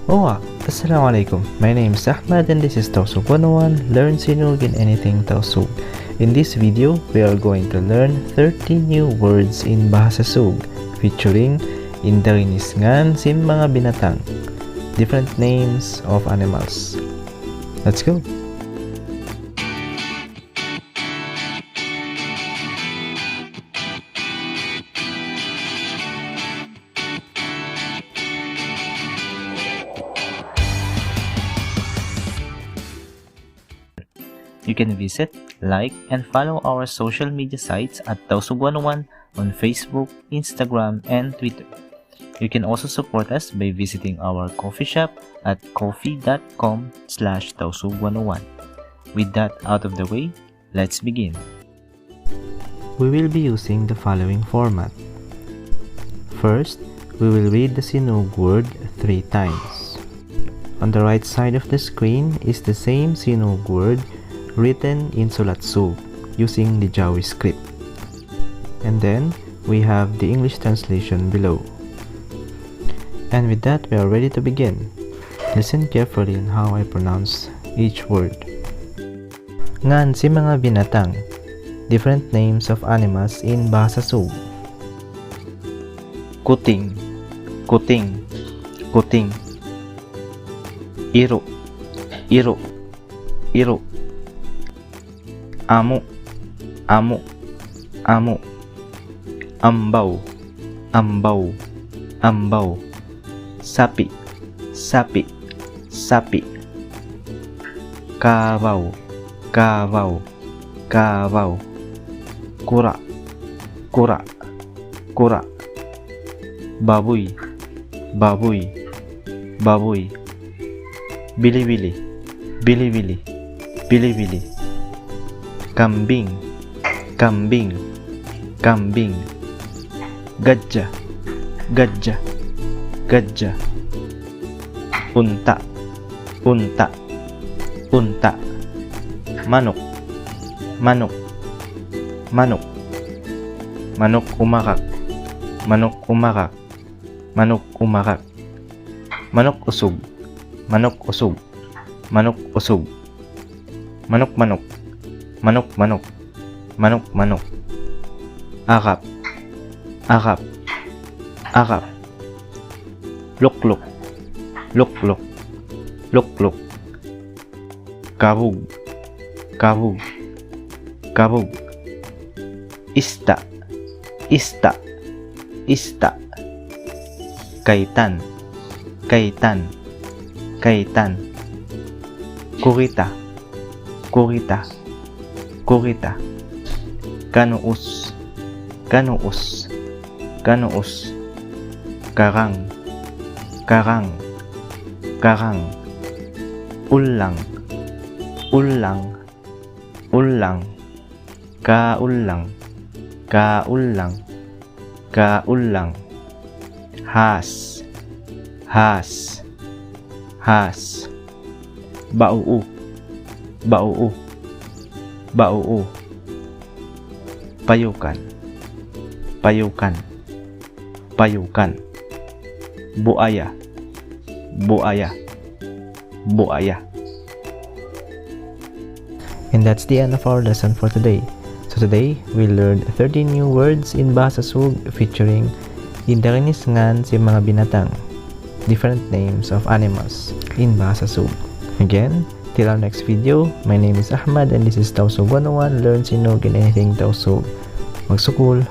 Assalamualaikum. My name is Ahmad and this is Tausug 101, Learn Sinug in Anything Tausug. In this video, we are going to learn 30 new words in Bahasa Sūg, featuring Indarinis Ngān sim mga binatang, different names of animals. Let's go! You can visit, like, and follow our social media sites at Tausug 101 on Facebook, Instagram, and Twitter. You can also support us by visiting our coffee shop at coffee.com/tausug101. With that out of the way, let's begin. We will be using the following format. First, we will read the sinug word 3 times. On the right side of the screen is the same sinug word written in Sulat Sūg using the Jawi script. And then we have the English translation below. And with that, we are ready to begin. Listen carefully on how I pronounce each word. Ngān si mga binatang, different names of animals in Bahasa Sūg. Kuting, kuting, kuting. Iro, iro, iro. Amo, amo, amo. Ambaw, ambaw, ambaw. Sapi, sapi, sapi. Carabao, carabao, carabao. Kura, kura, kura. Baboy, baboy, baboy. Bili-bili, bili-bili, bili-bili. Kambing, kambing, kambing. Gajah, gajah, gajah. Unta, unta, unta. Manok, manok, manok. Manok umakak, manok umakak, manok umakak. Manok usog, manok usog, manok usog. Manok manok, manok manok, manok manok. Akap, akap, akap. Lukluk, lukluk, lukluk. Kabug, kabug, kabug. Ista, ista, ista. Kaitan, kaitan, kaitan. Kurita, kurita, kurita. Kanuus, kanuus, kanuus. Karang, karang, karang. Ulang, ulang, ulang. Kaulang, kaulang, kaulang. Has, has, has. Bauu, bauu, bauu. Payukan, payukan, payukan. Buaya, buaya, buaya. And that's the end of our lesson for today. So today, we learned 30 new words in Bahasa Sūg featuring Indarinis Ngān si mga binatang, different names of animals in Bahasa Sūg. Again, till our next video, my name is Ahmad and this is Tausug 101, Learn Sinug in Anything Tausug. Magsukul.